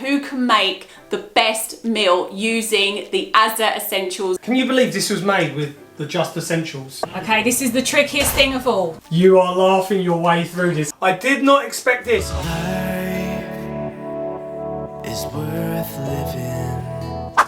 who can make the best meal using the Asda Essentials. Can you believe this was made with the Just Essentials? Okay, this is the trickiest thing of all. You are laughing your way through this. I did not expect this. Life is worth living.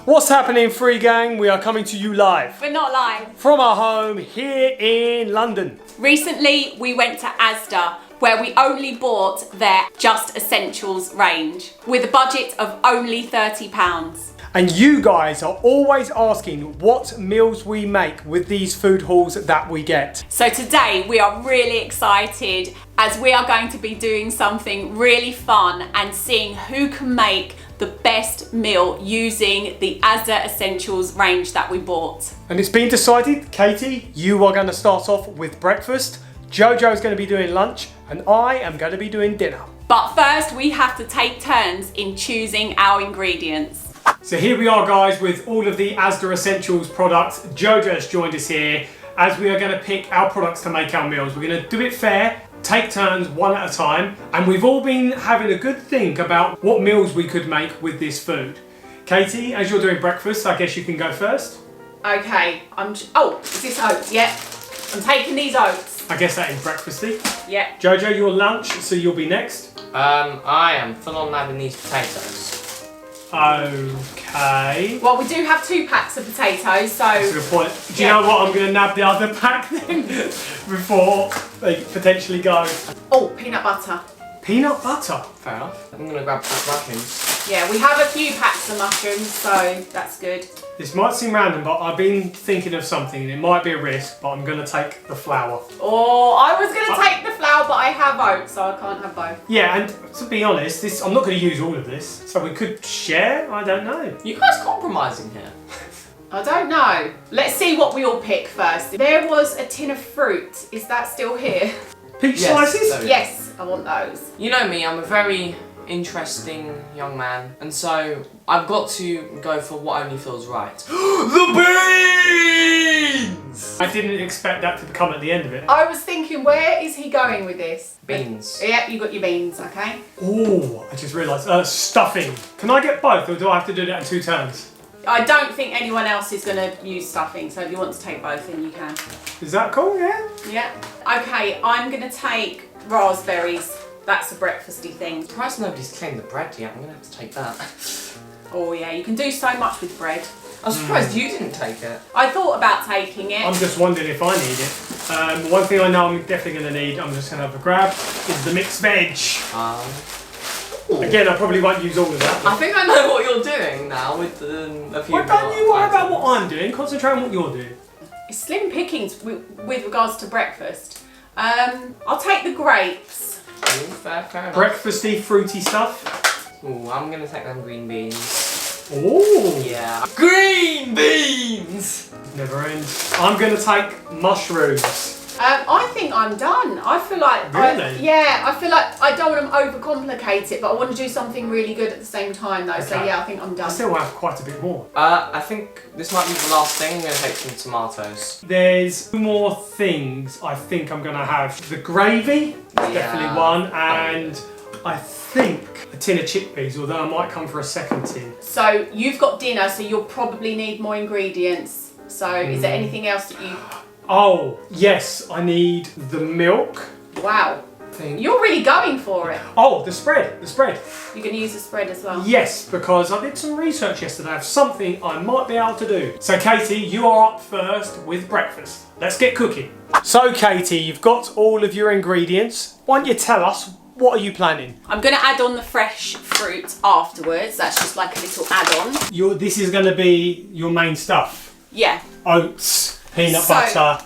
What's happening, FreeGang? We are coming to you live We're not live. from our home here in London. Recently, we went to Asda, where we only bought their Just Essentials range with a budget of only £30. And you guys are always asking what meals we make with these food hauls that we get. So today we are really excited as we are going to be doing something really fun and seeing who can make the best meal using the Asda Essentials range that we bought. And it's been decided, Katie, you are going to start off with breakfast, Jojo is going to be doing lunch, and I am going to be doing dinner. But first we have to take turns in choosing our ingredients. So here we are, guys, with all of the Asda Essentials products. Jojo has joined us here as we are going to pick our products to make our meals. We're going to do it fair, take turns one at a time, and we've all been having a good think about what meals we could make with this food. Katie, as you're doing breakfast, I guess you can go first. Okay, is this oats? Yeah, I'm taking these oats. I guess that is breakfasty. Yeah. Jojo, your lunch, so you'll be next. I am full on having these potatoes. Okay. Well, we do have 2 packs of potatoes, so... That's a good point. Do you know what? I'm going to nab the other pack then before they potentially go. Oh, peanut butter. Peanut butter. Fair enough. I'm gonna grab some mushrooms. Yeah, we have a few packs of mushrooms, so that's good. This might seem random, but I've been thinking of something and it might be a risk, but I'm going to take the flour. Oh, I was going to take the flour, but I have oats, so I can't have both. Yeah, and to be honest, I'm not going to use all of this, so we could share? I don't know. You guys compromising here? I don't know. Let's see what we all pick first. There was a tin of fruit. Is that still here? Peach Yes, slices? so- Yes, I want those. You know me, I'm a very interesting young man, and so I've got to go for what only feels right. The beans! I didn't expect that to come at the end of it. I was thinking, where is he going with this? Beans. Yep, you got your beans, okay? Oh, I just realised. Stuffing. Can I get both, or do I have to do that in 2 turns? I don't think anyone else is going to use stuffing, so if you want to take both, then you can. Is that cool? Yeah. Yeah. Okay, I'm going to take raspberries. That's a breakfasty thing. I'm surprised nobody's claimed the bread yet. I'm gonna have to take that. Oh yeah, you can do so much with bread. I'm surprised you didn't take it. I thought about taking it. I'm just wondering if I need it. One thing I know I'm definitely going to need, I'm just going to have a grab, is the mixed veg. Again, I probably won't use all of that. I think I know what you're doing now with a few. Why don't you worry about items. what I'm doing? Concentrate on what you're doing. It's slim pickings with regards to breakfast. I'll take the grapes. Ooh, fair enough. Breakfasty, fruity stuff. Ooh, I'm gonna take them green beans. Oh. Yeah. Green beans! Never ends. I'm going to take mushrooms. I think I'm done. I feel like Really? I feel like I don't want to overcomplicate it, but I want to do something really good at the same time though. So Okay. yeah, I think I'm I done. still have quite a bit more. I think this might be the last thing. I'm gonna take some tomatoes. There's 2 more things I think I'm going to have. The gravy, definitely one, and I think a tin of chickpeas, although I might come for a second tin. So you've got dinner, so you'll probably need more ingredients. So is there anything else that you? Oh, yes, I need the milk. Wow, Think. you're really going for it. Oh, the spread. You're going to use the spread as well. Yes, because I did some research yesterday of something I might be able to do. So Katie, you are up first with breakfast. Let's get cooking. So Katie, you've got all of your ingredients. Why don't you tell us, what are you planning? I'm going to add on the fresh fruit afterwards. That's just like a little add-on. This is going to be your main stuff. Yeah. Oats, peanut So- butter,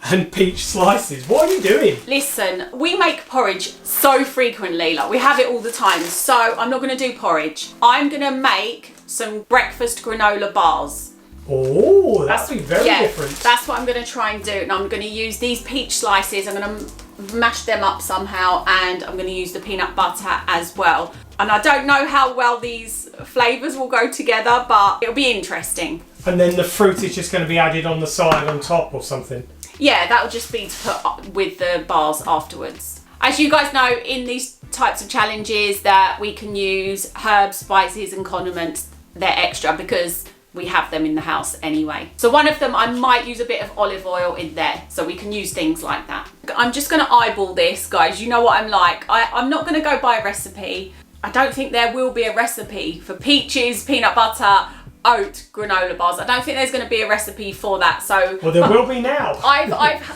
and peach slices. What are you doing? Listen, we make porridge so frequently, like we have it all the time. So I'm not going to do porridge. I'm going to make some breakfast granola bars. Oh, that's very different. That's what I'm going to try and do. And I'm going to use these peach slices. I'm going to mash them up somehow, and I'm going to use the peanut butter as well. And I don't know how well these flavours will go together, but it'll be interesting. And then the fruit is just going to be added on the side on top or something. Yeah, that'll just be to put with the bars afterwards. As you guys know, in these types of challenges that we can use herbs, spices and condiments, they're extra because we have them in the house anyway. So one of them, I might use a bit of olive oil in there, so we can use things like that. I'm just gonna eyeball this, guys. You know what I'm like. I'm not gonna go by a recipe. I don't think there will be a recipe for peaches, peanut butter, oat granola bars. I don't think there's going to be a recipe for that. So well, there will be now.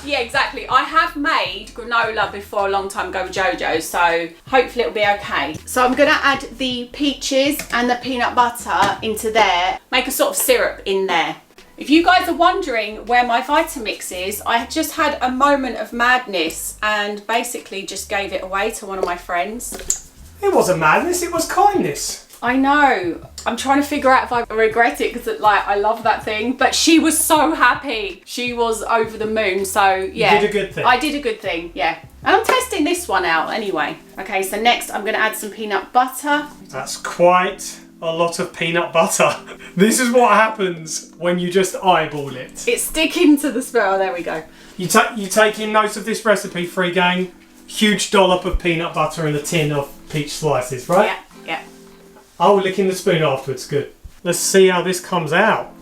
Yeah, exactly. I have made granola before a long time ago with JoJo, so hopefully it'll be okay. So I'm going to add the peaches and the peanut butter into there. Make a sort of syrup in there. If you guys are wondering where my Vitamix is, I just had a moment of madness and basically just gave it away to one of my friends. It wasn't madness, it was kindness. I know. I'm trying to figure out if I regret it because I love that thing. But she was so happy. She was over the moon. So yeah. You did a good thing. I did a good thing, yeah. And I'm testing this one out anyway. Okay, so next I'm going to add some peanut butter. That's quite a lot of peanut butter. This is what happens when you just eyeball it. It's sticking to the spoon. Oh, there we go. You taking notes of this recipe, FreeGang? Huge dollop of peanut butter and a tin of peach slices, right? Yeah. Oh, licking the spoon afterwards, good. Let's see how this comes out.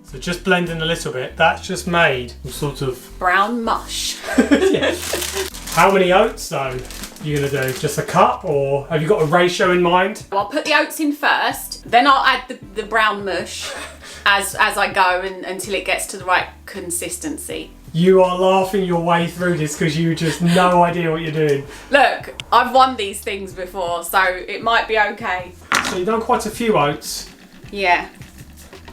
So just blending a little bit, that's just made some sort of... brown mush. Yeah. How many oats though are you going to do? Just a cup, or have you got a ratio in mind? Well, I'll put the oats in first, then I'll add the brown mush as I go until it gets to the right consistency. You are laughing your way through this because you just no idea what you're doing. Look, I've won these things before, so it might be okay. So you've done quite a few oats. Yeah.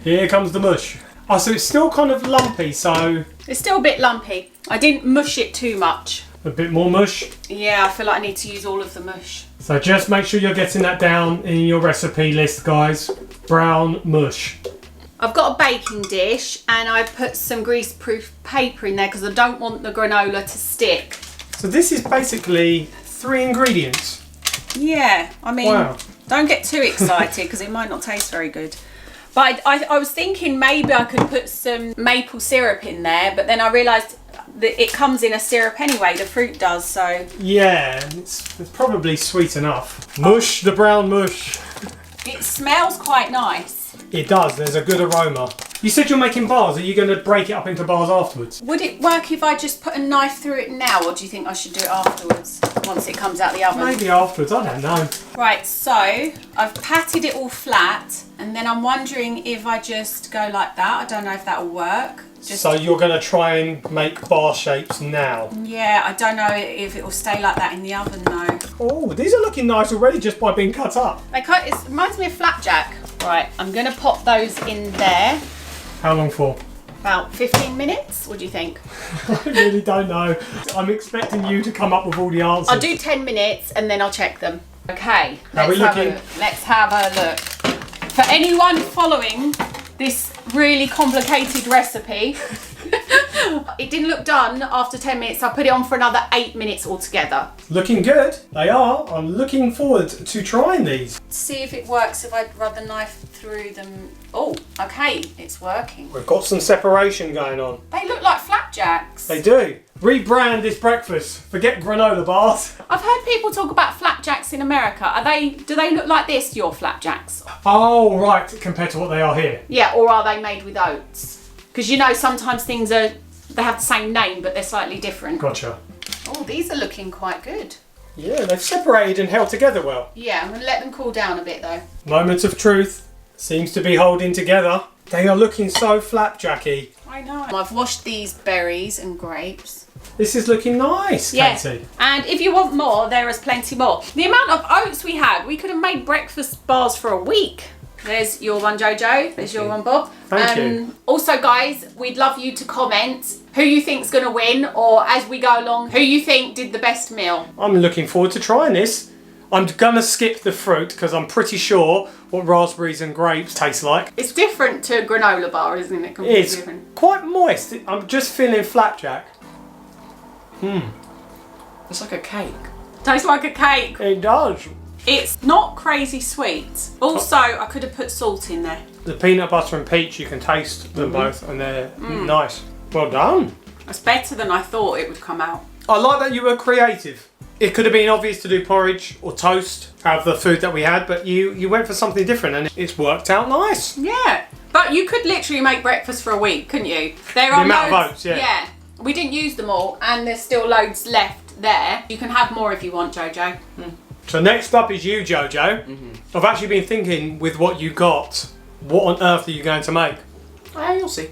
Here comes the mush. Oh, so it's still kind of lumpy, so... It's still a bit lumpy. I didn't mush it too much. A bit more mush. Yeah, I feel like I need to use all of the mush. So just make sure you're getting that down in your recipe list, guys. Brown mush. I've got a baking dish and I put some grease-proof paper in there because I don't want the granola to stick. So this is basically 3 ingredients. Yeah, I mean, wow. Don't get too excited because it might not taste very good. But I was thinking maybe I could put some maple syrup in there, but then I realised that it comes in a syrup anyway, the fruit does, so... Yeah, it's probably sweet enough. Mush the brown mush. It smells quite nice. It does, there's a good aroma. You said you're making bars, are you going to break it up into bars afterwards? Would it work if I just put a knife through it now, or do you think I should do it afterwards, once it comes out the oven? Maybe afterwards, I don't know. Right, so I've patted it all flat, and then I'm wondering if I just go like that. I don't know if that'll work. So you're going to try and make bar shapes now? Yeah, I don't know if it will stay like that in the oven though. Oh, these are looking nice already just by being cut up. It reminds me of flapjack. Right, I'm going to pop those in there. How long for? About 15 minutes, what do you think? I really don't know. I'm expecting you to come up with all the answers. I'll do 10 minutes and then I'll check them. Okay, let's have a look. For anyone following this really complicated recipe, it didn't look done after 10 minutes. I put it on for another 8 minutes altogether. Looking good. They are. I'm looking forward to trying these. See if it works if I rub the knife through them. Oh, okay, it's working. We've got some separation going on. They look like flapjacks. They do. Rebrand this breakfast. Forget granola bars. I've heard people talk about flapjacks in America. Do they look like this, your flapjacks? Oh, right, compared to what they are here. Yeah, or are they made with oats? Because you know sometimes things they have the same name but they're slightly different. Gotcha. Oh, these are looking quite good. Yeah, they've separated and held together well. Yeah, I'm going to let them cool down a bit though. Moment of truth. Seems to be holding together. They are looking so flapjacky. I know. I've washed these berries and grapes. This is looking nice, Katie. Yeah. And if you want more, there is plenty more. The amount of oats we had, we could have made breakfast bars for a week. There's your one, Jojo. There's your one, Bob. Thank you. Also, guys, we'd love you to comment who you think's going to win, or as we go along, who you think did the best meal. I'm looking forward to trying this. I'm going to skip the fruit because I'm pretty sure what raspberries and grapes taste like. It's different to a granola bar, isn't it? Completely It's different. quite moist. I'm just feeling flapjack. It's like a cake. Tastes like a cake. It does. It's not crazy sweet. Also, I could have put salt in there. The peanut butter and peach, you can taste them both and they're nice. Well done. That's better than I thought it would come out. I like that you were creative. It could have been obvious to do porridge or toast out of the food that we had, but you went for something different and it's worked out nice. Yeah. But you could literally make breakfast for a week, couldn't you? There The are amount of loads, oats, yeah. Yeah. We didn't use them all and there's still loads left there. You can have more if you want, Jojo. So next up is you, Jojo. I've actually been thinking with what you got, what on earth are you going to make? You'll see.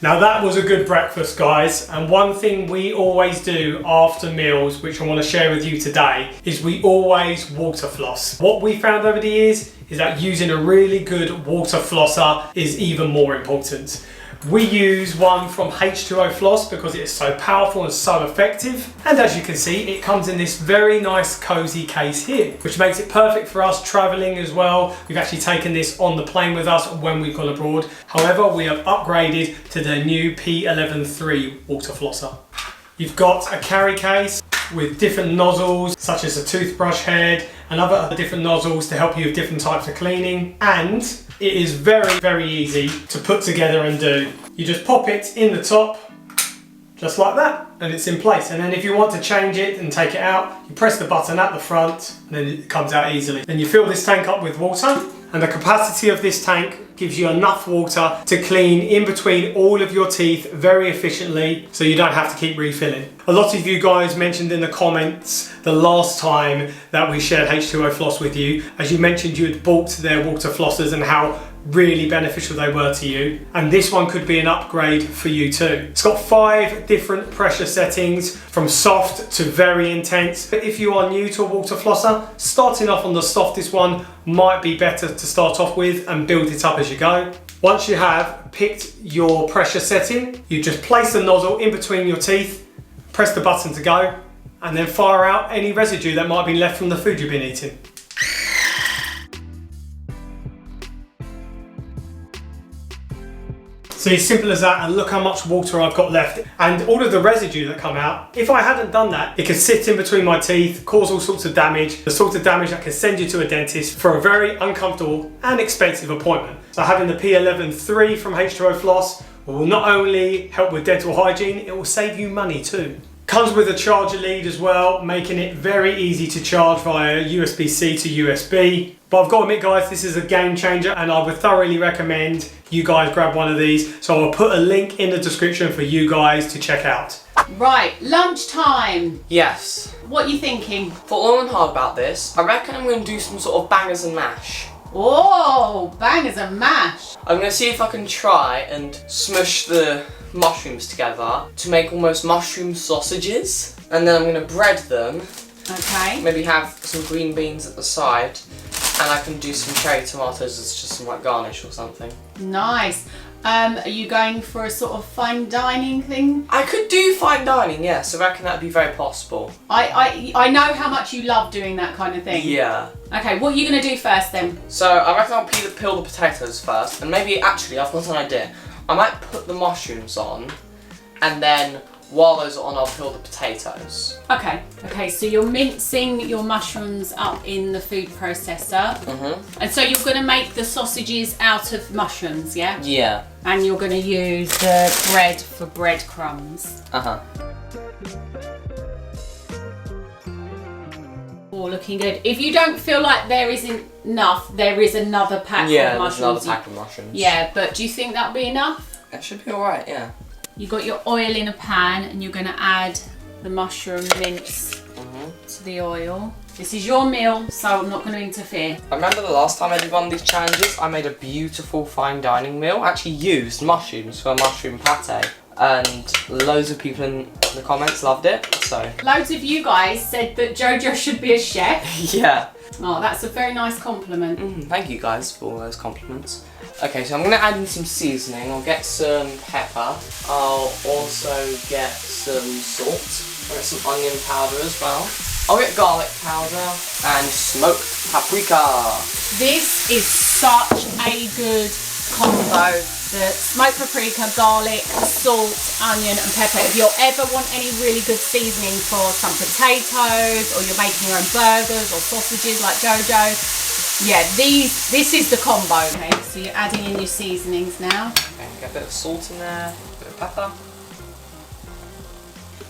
Now that was a good breakfast, guys, and one thing we always do after meals, which I want to share with you today, is we always water floss. What we found over the years is that using a really good water flosser is even more important. We use one from H2O Floss because it is so powerful and so effective, and as you can see it comes in this very nice cozy case here, which makes it perfect for us travelling as well. We've actually taken this on the plane with us when we've gone abroad. However, we have upgraded to the new P11.3 water flosser. You've got a carry case with different nozzles such as a toothbrush head and other different nozzles to help you with different types of cleaning, and it is very, very easy to put together and do. You just pop it in the top, just like that, and it's in place. And then if you want to change it and take it out, you press the button at the front, and then it comes out easily. Then you fill this tank up with water, and the capacity of this tank gives you enough water to clean in between all of your teeth very efficiently, so you don't have to keep refilling. A lot of you guys mentioned in the comments the last time that we shared H2O Floss with you, as you mentioned you had bought their water flossers and how really beneficial they were to you, and this one could be an upgrade for you too. It's got 5 different pressure settings from soft to very intense, but if you are new to a water flosser, starting off on the softest one might be better to start off with and build it up as you go. Once you have picked your pressure setting, you just place the nozzle in between your teeth, press the button to go, and then fire out any residue that might be left from the food you've been eating. So it's simple as that, and look how much water I've got left. And all of the residue that come out, if I hadn't done that, it could sit in between my teeth, cause all sorts of damage, the sort of damage that can send you to a dentist for a very uncomfortable and expensive appointment. So having the P11.3 from H2O Floss will not only help with dental hygiene, it will save you money too. Comes with a charger lead as well, making it very easy to charge via USB-C to USB. But I've got to admit guys, this is a game changer and I would thoroughly recommend you guys grab one of these. So I'll put a link in the description for you guys to check out. Right, lunchtime. Yes. What are you thinking? Thought long and hard about this. I reckon I'm going to do some sort of bangers and mash. Oh, bangers and mash. I'm going to see if I can try and smush the mushrooms together to make almost mushroom sausages, and then I'm going to bread them. Okay. Maybe have some green beans at the side, and I can do some cherry tomatoes as just some like garnish or something. Nice. Are you going for a sort of fine dining thing? I could do fine dining, yes. I reckon that'd be very possible. I know how much you love doing that kind of thing. Yeah. Okay, what are you going to do first then? So I reckon I'll peel the potatoes first, and maybe actually I've got an idea. I might put the mushrooms on, and then while those are on, I'll peel the potatoes. Okay, so you're mincing your mushrooms up in the food processor. Mm-hmm. And so you're going to make the sausages out of mushrooms, yeah? Yeah. And you're going to use the bread for breadcrumbs. Uh-huh. Oh, looking good. If you don't feel like there isn't enough, there is another pack of mushrooms. Yeah, there's another pack of mushrooms. Yeah, but do you think that'll be enough? It should be alright, yeah. You got your oil in a pan and you're going to add the mushroom mince to the oil. This is your meal, so I'm not going to interfere. I remember the last time I did one of these challenges, I made a beautiful fine dining meal. I actually used mushrooms for a mushroom pate, and loads of people in the comments loved it, so. Loads of you guys said that Jojo should be a chef. Yeah. Oh, that's a very nice compliment. Thank you guys for all those compliments. Okay, so I'm going to add in some seasoning. I'll get some pepper. I'll also get some salt. I'll get some onion powder as well. I'll get garlic powder and smoked paprika. This is such a good combo. The smoked paprika, garlic, salt, onion and pepper. If you'll ever want any really good seasoning for some potatoes, or you're making your own burgers or sausages like Jojo, yeah, this is the combo. Okay, so you're adding in your seasonings now. Okay, get a bit of salt in there, a bit of pepper.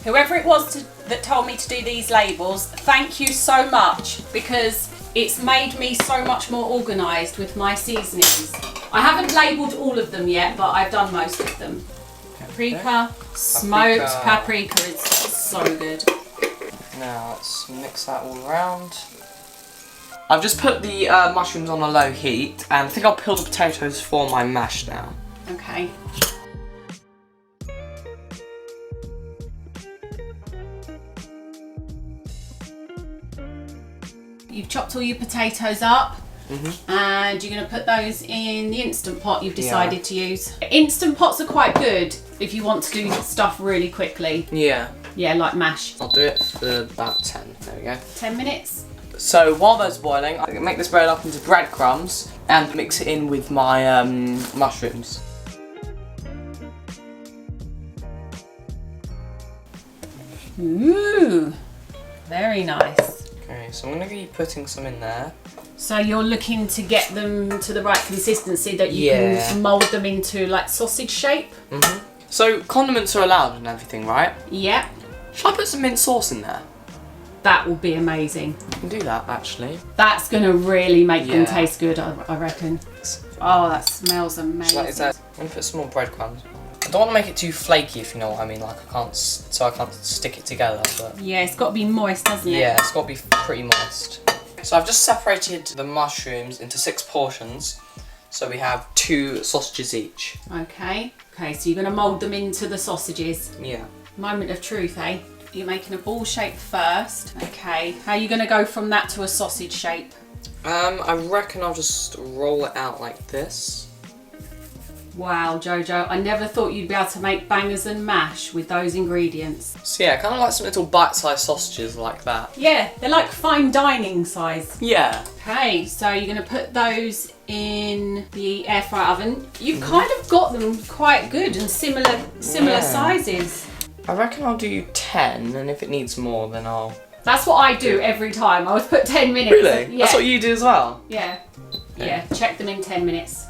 Whoever it was that told me to do these labels, thank you so much, because it's made me so much more organised with my seasonings. I haven't labelled all of them yet, but I've done most of them. Paprika, smoked paprika is so good. Now let's mix that all around. I've just put the mushrooms on a low heat, and I think I'll peel the potatoes for my mash now. Okay. You've chopped all your potatoes up, and you're going to put those in the Instant Pot you've decided to use. Instant Pots are quite good if you want to do stuff really quickly. Yeah. Yeah, like mash. I'll do it for about 10. There we go. 10 minutes. So while those boiling, I can make this bread up into breadcrumbs and mix it in with my mushrooms. Ooh, very nice. Okay, so I'm going to be putting some in there. So you're looking to get them to the right consistency that you can mould them into like sausage shape? So condiments are allowed and everything, right? Yep. Should I put some mint sauce in there? That will be amazing. I can do that actually. That's going to really make them taste good, I reckon. Oh, that smells amazing. I'm going to put some more breadcrumbs. I don't want to make it too flaky, if you know what I mean. Like I can't stick it together. But yeah, it's got to be moist, doesn't it? yeah, it's got to be pretty moist. So I've just separated the mushrooms into 6 portions. So we have 2 sausages each. Okay. Okay, so you're going to mould them into the sausages. Yeah. Moment of truth, eh? You're making a ball shape first. Okay. How are you going to go from that to a sausage shape? I reckon I'll just roll it out like this. Wow, Jojo, I never thought you'd be able to make bangers and mash with those ingredients. So yeah, kind of like some little bite-sized sausages like that. Yeah, they're like fine dining size. Yeah. Okay, so you're going to put those in the air fryer oven. You've kind of got them quite good and similar sizes. I reckon I'll do 10, and if it needs more, then I'll... That's what I do every time. I always put 10 minutes. Really? Yeah. That's what you do as well? Yeah. Yeah, check them in 10 minutes.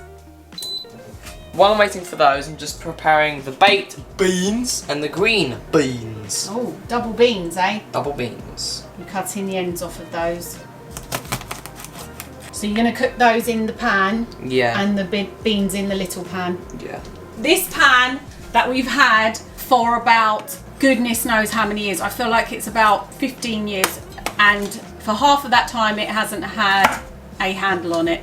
While I'm waiting for those, I'm just preparing the baked beans and the green beans. Oh, double beans, eh? Double beans. You're cutting the ends off of those. So you're going to cook those in the pan. Yeah. And the beans in the little pan. Yeah. This pan that we've had for about goodness knows how many years. I feel like it's about 15 years. And for half of that time it hasn't had a handle on it.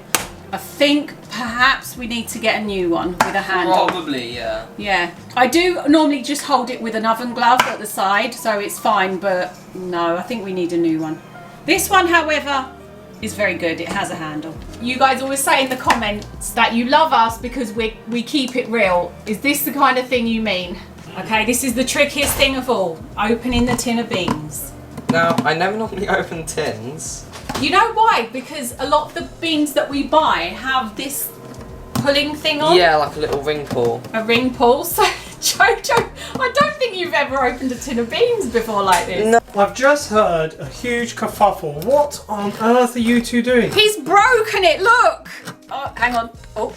I think perhaps we need to get a new one with a handle. Probably, yeah. Yeah. I do normally just hold it with an oven glove at the side, so it's fine, but no, I think we need a new one. This one, however, is very good. It has a handle. You guys always say in the comments that you love us because we keep it real. Is this the kind of thing you mean? Okay, this is the trickiest thing of all. Opening the tin of beans. Now, I never normally open tins. You know why? Because a lot of the beans that we buy have this pulling thing on. Yeah, like a little ring pull. A ring pull. So, Jojo, I don't think you've ever opened a tin of beans before like this. No. I've just heard a huge kerfuffle. What on earth are you two doing? He's broken it, look! Oh, hang on. Oh.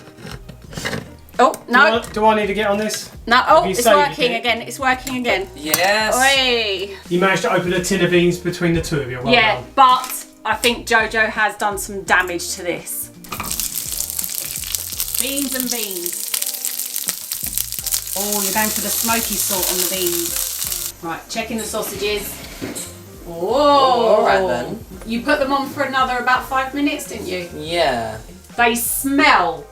Oh, no. Do I need to get on this? No, oh, you it's saved working it? again. It's working again. Yes. Oi. You managed to open a tin of beans between the two of you. Well Yeah, done. but I think Jojo has done some damage to this. Beans and beans. Oh, you're going for the smoky salt on the beans. Right, checking the sausages. Whoa. All right then. You put them on for another about 5 minutes, didn't you? Yeah. They smell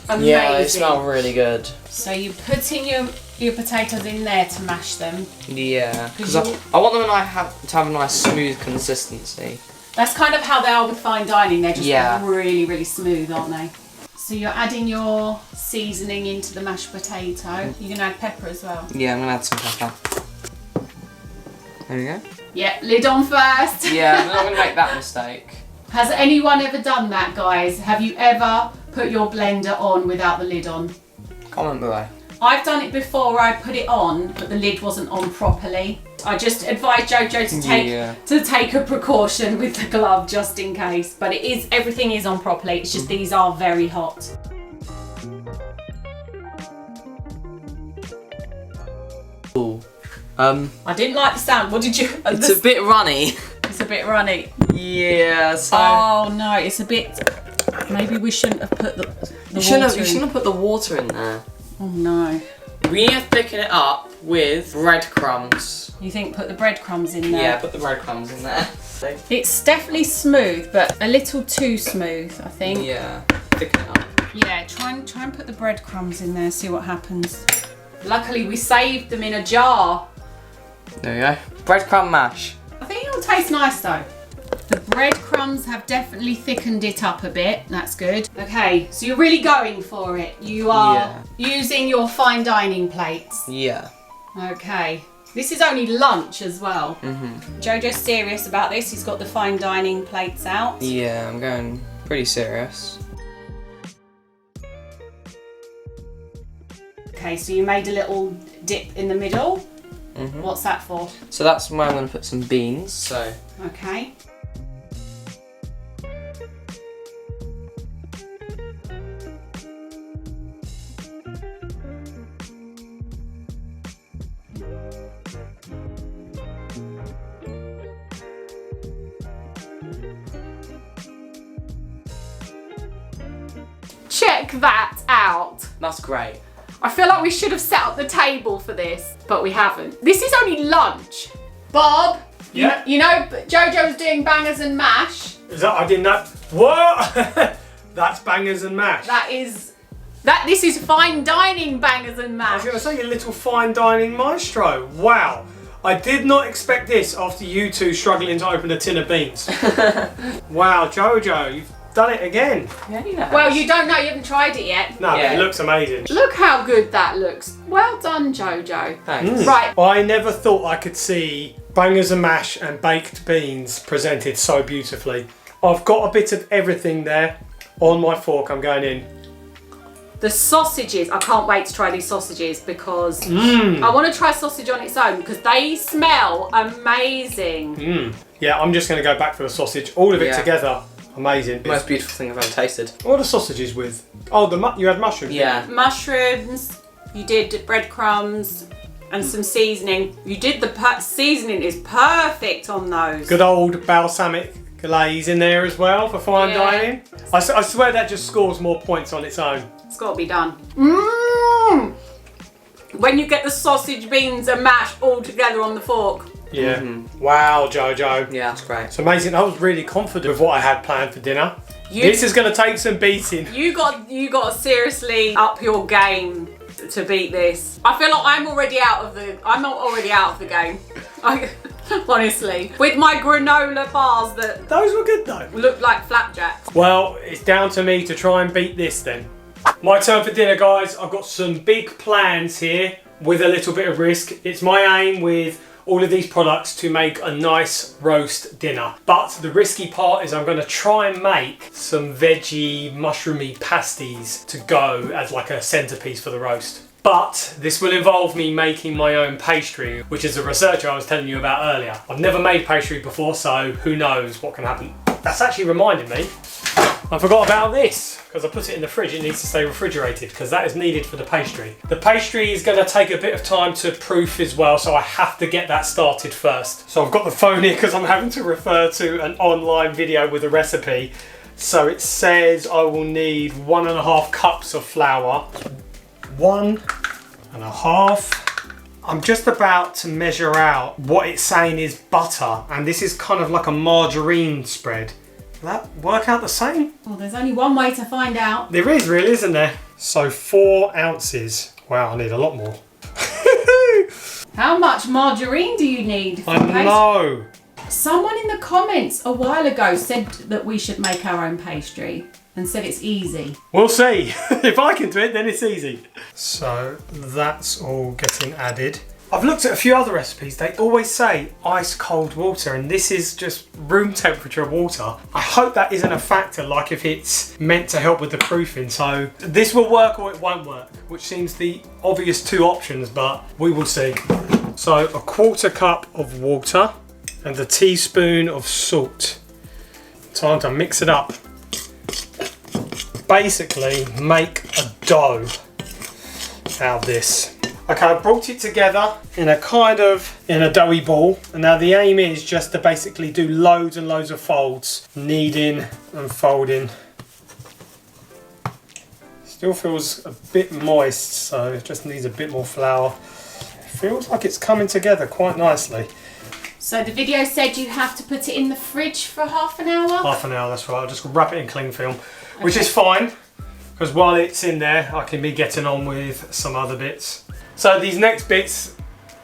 amazing. Yeah, they smell really good. So you're putting your potatoes in there to mash them. Yeah, because I want them to have a nice smooth consistency. That's kind of how they are with fine dining. They're just Yeah. really, really smooth, aren't they? So you're adding your seasoning into the mashed potato. You're going to add pepper as well. Yeah, I'm going to add some pepper. There we go. Yep, lid on first. Yeah, I'm not going to make that mistake. Has anyone ever done that, guys? Have you ever put your blender on without the lid on? Comment below. I've done it before where I put it on, but the lid wasn't on properly. I just advise Jojo to take a precaution with the glove just in case. But everything is on properly. It's just these are very hot. I didn't like the sound. What did you? It's a bit runny. It's a bit runny. Yeah, so... Oh no, it's a bit... Maybe we shouldn't have put the You water shouldn't have put the water in there. Oh no. We need to thicken it up with breadcrumbs. You think put the breadcrumbs in there? Yeah, put the breadcrumbs in there. It's definitely smooth, but a little too smooth, I think. Yeah, thicken it up. Yeah, try and put the breadcrumbs in there, see what happens. Luckily we saved them in a jar. There we go. Breadcrumb mash. I think it'll taste nice though. The breadcrumbs have definitely thickened it up a bit. That's good. Okay, so you're really going for it. You are using your fine dining plates. Yeah. Okay. This is only lunch as well. Jojo's serious about this. He's got the fine dining plates out. Yeah, I'm going pretty serious. Okay, so you made a little dip in the middle. What's that for? So that's where I'm going to put some beans. So. Okay. Check that out. That's great. I feel like we should have set up the table for this, but we haven't. This is only lunch. Bob, Yeah. you know Jojo's doing bangers and mash. Is that? I didn't know. What? That's bangers and mash. This is fine dining bangers and I was mash. going to say, a little fine dining maestro. Wow. I did not expect this after you two struggling to open a tin of beans. Wow, Jojo, you've done it again. Yeah, you know. Well, you don't know, you haven't tried it yet. No, Yeah. but it looks amazing. Look how good that looks. Well done, Jojo. Thanks. Right. I never thought I could see bangers and mash and baked beans presented so beautifully. I've got a bit of everything there on my fork. I'm going in. The sausages, I can't wait to try these sausages because I want to try sausage on its own because they smell amazing. Yeah, I'm just going to go back for the sausage. All of it Yeah. together. Amazing. Most beautiful thing I've ever tasted. What are the sausages with? Oh, you had mushrooms. Yeah. Mushrooms, you did breadcrumbs and some seasoning. You did the seasoning is perfect on those. Good old balsamic glaze in there as well for fine Yeah. dining. I swear that just scores more points on its own. It's got to be done. When you get the sausage, beans and mash all together on the fork. Yeah. Wow, Jojo. Yeah, that's great. It's amazing. I was really confident with what I had planned for dinner. This is going to take some beating. You got to seriously up your game to beat this. I feel like I'm not already out of the game. Honestly, with my granola bars that Those were good though. look like flapjacks. Well, it's down to me to try and beat this then. My turn for dinner, guys. I've got some big plans here with a little bit of risk. It's my aim with all of these products to make a nice roast dinner. But the risky part is I'm going to try and make some veggie, mushroomy pasties to go as like a centerpiece for the roast. But this will involve me making my own pastry, which is a researcher I was telling you about earlier. I've never made pastry before, so who knows what can happen. That's actually reminded me, I forgot about this, because I put it in the fridge. It needs to stay refrigerated, because that is needed for the pastry. The pastry is going to take a bit of time to proof as well, so I have to get that started first. So I've got the phone here, because I'm having to refer to an online video with a recipe. So it says I will need 1.5 cups of flour. 1.5. I'm just about to measure out what it's saying is butter, and this is kind of like a margarine spread. Will that work out the same? Well, there's only one way to find out. There is really, isn't there? So 4 ounces. Wow, I need a lot more. How much margarine do you need for I pastry? know. Someone in the comments a while ago said that we should make our own pastry and said it's easy. We'll see. If I can do it, then it's easy. So that's all getting added. I've looked at a few other recipes. They always say ice cold water, and this is just room temperature water. I hope that isn't a factor, like if it's meant to help with the proofing. So this will work or it won't work, which seems the obvious 2 options, but we will see. So 1/4 cup of water and a teaspoon of salt. Time to mix it up. Basically make a dough out of this. Okay, I brought it together in a doughy ball, and now the aim is just to basically do loads and loads of folds, kneading and folding. Still feels a bit moist, so it just needs a bit more flour. It feels like it's coming together quite nicely. So the video said you have to put it in the fridge for half an hour? Half an hour, that's right. I'll just wrap it in cling film, which is fine, because while it's in there, I can be getting on with some other bits. So these next bits,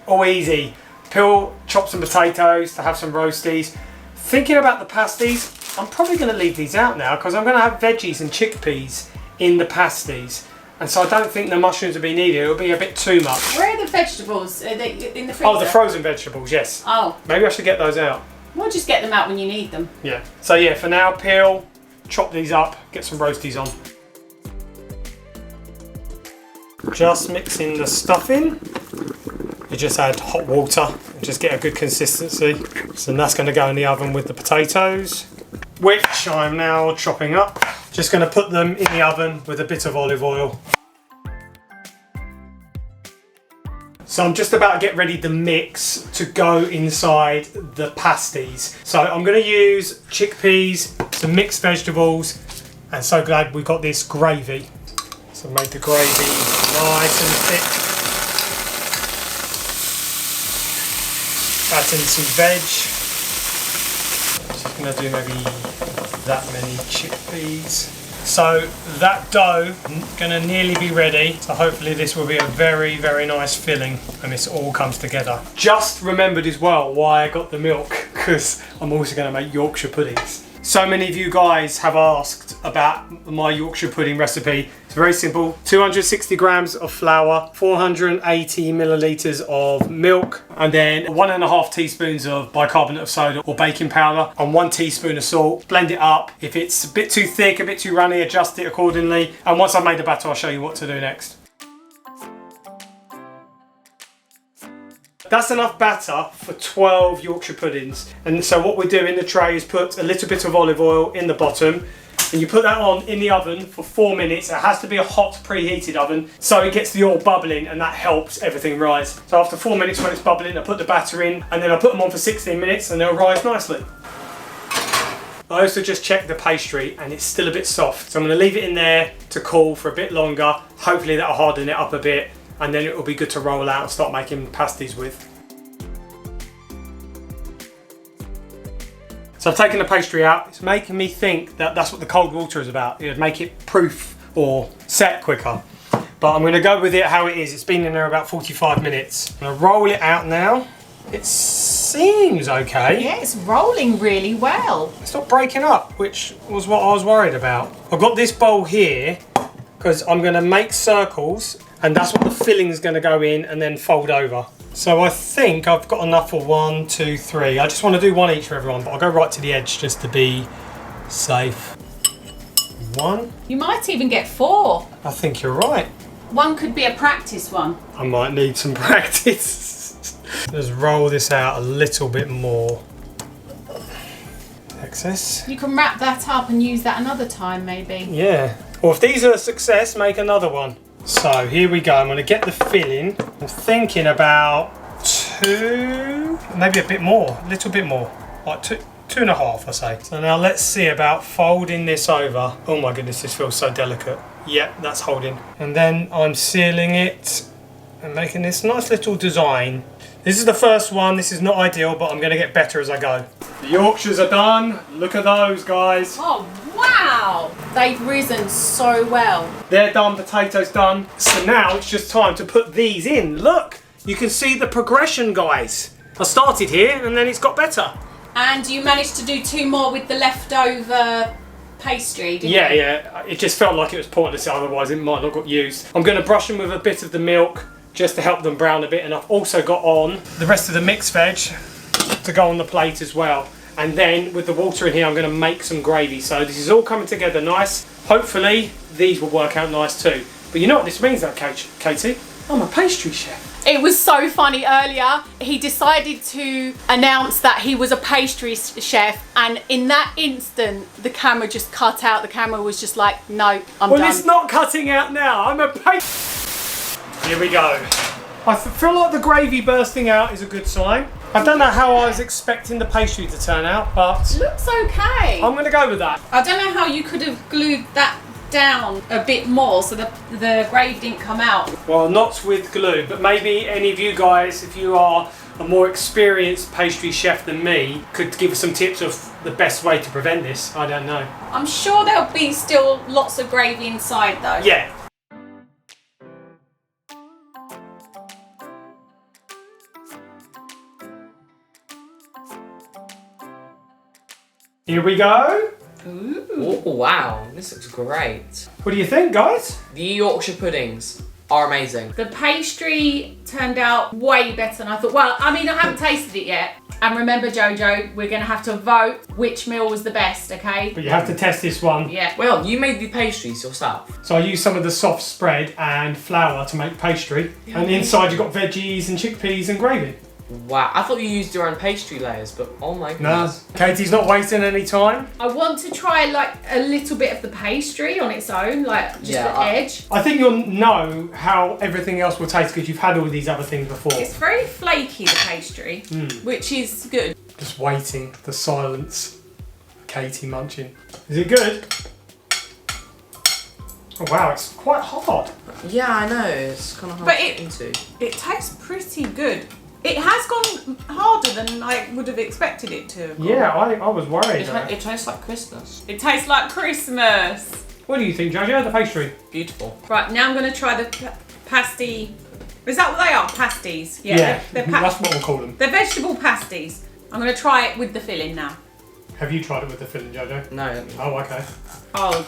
all easy. Peel, chop some potatoes to have some roasties. Thinking about the pasties, I'm probably going to leave these out now because I'm going to have veggies and chickpeas in the pasties. And so I don't think the mushrooms will be needed. It'll be a bit too much. Where are the vegetables? Are they in the freezer? Oh, the frozen vegetables, yes. Oh. Maybe I should get those out. We'll just get them out when you need them. Yeah. So yeah, for now, peel, chop these up, get some roasties on. Just mixing the stuff in. You just add hot water and just get a good consistency. So that's going to go in the oven with the potatoes, which I'm now chopping up. Just going to put them in the oven with a bit of olive oil. So I'm just about to get ready the mix to go inside the pasties. So I'm going to use chickpeas, some mixed vegetables, and so glad we got this gravy. So make the gravy nice and thick. Add in some veg. Just going to do maybe that many chickpeas. So that dough is going to nearly be ready. So hopefully this will be a very, very nice filling and this all comes together. Just remembered as well why I got the milk, because I'm also going to make Yorkshire puddings. So many of you guys have asked about my Yorkshire pudding recipe. It's very simple. 260 grams of flour, 480 millilitres of milk, and then 1.5 teaspoons of bicarbonate of soda or baking powder, and 1 teaspoon of salt. Blend it up. If it's a bit too thick, a bit too runny, adjust it accordingly. And once I've made the batter, I'll show you what to do next. That's enough batter for 12 Yorkshire puddings. And so what we do in the tray is put a little bit of olive oil in the bottom, and you put that on in the oven for 4 minutes. It has to be a hot preheated oven so it gets the oil bubbling, and that helps everything rise. So after 4 minutes when it's bubbling, I put the batter in, and then I put them on for 16 minutes and they'll rise nicely. I also just checked the pastry and it's still a bit soft. So I'm going to leave it in there to cool for a bit longer. Hopefully that'll harden it up a bit, and then it will be good to roll out and start making pasties with. So I've taken the pastry out. It's making me think that that's what the cold water is about. It would make it proof or set quicker. But I'm going to go with it how it is. It's been in there about 45 minutes. I'm going to roll it out now. It seems okay. Yeah, it's rolling really well. It's not breaking up, which was what I was worried about. I've got this bowl here because I'm going to make circles, and that's what the filling is going to go in and then fold over. So I think I've got enough for 1, 2, 3. I just want to do 1 each for everyone, but I'll go right to the edge just to be safe. 1. You might even get 4. I think you're right. 1 could be a practice one. I might need some practice. Just roll this out a little bit more. Excess. You can wrap that up and use that another time maybe. Yeah. Or if these are a success, make another one. So here we go. I'm going to get the filling. I'm thinking about 2, maybe a bit more, a little bit more, like 2.5, I say. So now let's see about folding this over. Oh my goodness, this feels so delicate. Yep, that's holding. And then I'm sealing it and making this nice little design. This is the first one. This is not ideal, but I'm going to get better as I go. The Yorkshires are done. Look at those, guys. Oh, wow! They've risen so well. They're done, potatoes done. So now it's just time to put these in. Look, you can see the progression, guys. I started here and then it's got better. And you managed to do 2 more with the leftover pastry, didn't you? Yeah. It just felt like it was pointless, otherwise it might not got used. I'm going to brush them with a bit of the milk just to help them brown a bit, and I've also got on the rest of the mixed veg to go on the plate as well. And then with the water in here, I'm going to make some gravy. So this is all coming together nice. Hopefully these will work out nice too. But you know what this means though, Katie? I'm a pastry chef. It was so funny earlier. He decided to announce that he was a pastry chef, and in that instant, the camera just cut out. The camera was just like, no, I'm done. Well, it's not cutting out now. I'm a pastry. Here we go. I feel like the gravy bursting out is a good sign. I don't know how I was expecting the pastry to turn out, but Looks okay. I'm going to go with that. I don't know how you could have glued that down a bit more so the gravy didn't come out. Well, not with glue, but maybe any of you guys, if you are a more experienced pastry chef than me, could give us some tips of the best way to prevent this. I don't know. I'm sure there'll be still lots of gravy inside though. Yeah. Here we go. Oh wow, this looks great. What do you think, guys? The Yorkshire puddings are amazing. The pastry turned out way better than I thought. Well, I mean, I haven't tasted it yet. And remember, Jojo, we're going to have to vote which meal was the best, okay? But you have to test this one. Yeah. Well, you made the pastries yourself. So I used some of the soft spread and flour to make pastry. And inside you've got veggies and chickpeas and gravy. Wow, I thought you used your own pastry layers, but oh my No, goodness. Katie's not wasting any time. I want to try like a little bit of the pastry on its own, like just the edge. I think you'll know how everything else will taste because you've had all these other things before. It's very flaky, the pastry, which is good. Just waiting, the silence. Katie munching. Is it good? Oh wow, it's quite hard. Yeah, I know, it's kind of hard But to get into. It tastes pretty good. It has gone harder than I would have expected it to. Yeah, I was worried. It tastes like Christmas. It tastes like Christmas. What do you think, Jojo? The pastry? Beautiful. Right, now I'm going to try the pasty. Is that what they are? Pasties? Yeah, They're that's what we'll call them. They're vegetable pasties. I'm going to try it with the filling now. Have you tried it with the filling, Jojo? No. Oh, okay. Oh,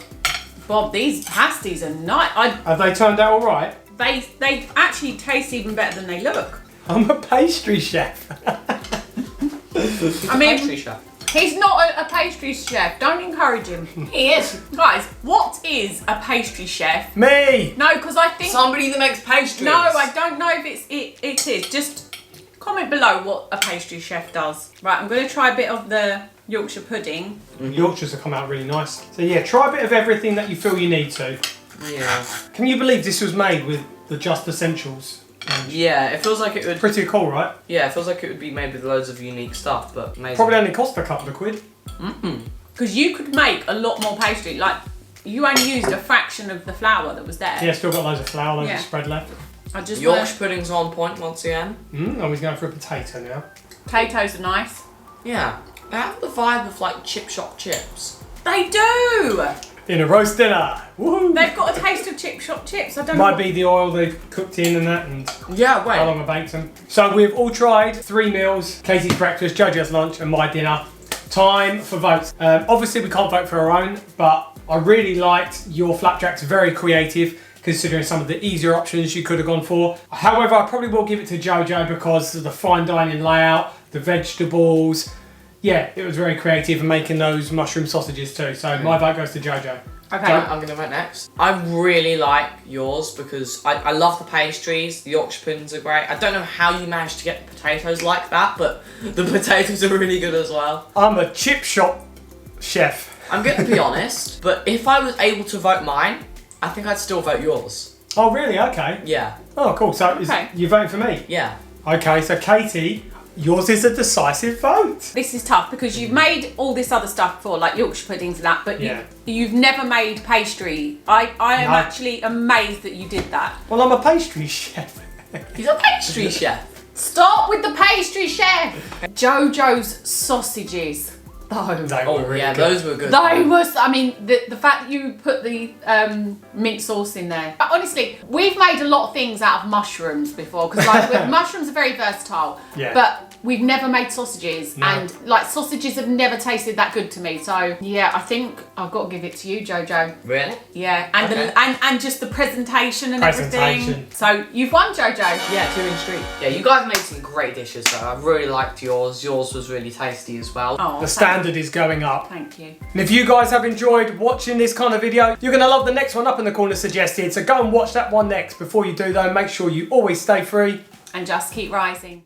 Bob, these pasties are nice. Have they turned out all right? They actually taste even better than they look. I'm a pastry chef. I mean, Pastry chef. he's not a pastry chef. Don't encourage him. He is. Guys, what is a pastry chef? Me! No, because I think... Somebody that makes pastries. No, I don't know if it is. Just comment below what a pastry chef does. Right, I'm going to try a bit of the Yorkshire pudding. Yorkshires have come out really nice. So yeah, try a bit of everything that you feel you need to. Yeah. Can you believe this was made with the Just Essentials? Yeah, it feels like it would. Pretty cool, right? Yeah, it feels like it would be made with loads of unique stuff, but amazing. Probably only cost a couple of quid. Because you could make a lot more pastry. Like, you only used a fraction of the flour that was there. Yeah, still got loads of flour, loads Yeah. of spread left. I just Yorkshire pudding's on point once again. Oh, he's going for a potato now. Potatoes are nice. Yeah, they have the vibe of like chip shop chips. They do! In a roast dinner. Woohoo! They've got a taste of chip shop chips. I don't Might know. be the oil they've cooked in and that, and Yeah, how long wait. I baked them. So we've all tried 3 meals: Katie's breakfast, Jojo's lunch, and my dinner. Time for votes. Obviously, we can't vote for our own, but I really liked your flapjacks. Very creative, considering some of the easier options you could have gone for. However, I probably will give it to Jojo because of the fine dining layout, the vegetables. Yeah, it was very creative in making those mushroom sausages too. So my vote goes to Jojo. Okay. I'm gonna vote next. I really like yours because I love the pastries. The Yorkshire puddings are great. I don't know how you managed to get the potatoes like that, but the potatoes are really good as well. I'm a chip shop chef. I'm gonna be honest, but if I was able to vote mine, I think I'd still vote yours. Oh really? Okay. Yeah, Oh cool. So Okay. you're voting for me? yeah. Okay. So Katie, yours is a decisive vote. This is tough because you've made all this other stuff before, like Yorkshire puddings and that, but Yeah. you've never made pastry. I am No. actually amazed that you did that. Well, I'm a pastry chef. He's a pastry chef. Stop with the pastry chef! Jojo's sausages. Oh, They Oh were really yeah, good. those were good. they was, I mean, the fact that you put the mint sauce in there. But honestly, we've made a lot of things out of mushrooms before, because like, mushrooms are very versatile. Yeah. But we've never made sausages, No. and like sausages have never tasted that good to me. So yeah, I think I've got to give it to you, Jojo. Really? Yeah, and Okay. and just the presentation and everything. Presentation. So you've won, Jojo. Yeah, 2 in street. Yeah, you guys made some great dishes though. I really liked yours. Yours was really tasty as well. Oh, The standard is going up. Thank you. And if you guys have enjoyed watching this kind of video, you're going to love the next one up in the corner suggested. So go and watch that one next. Before you do though, make sure you always stay free. And just keep rising.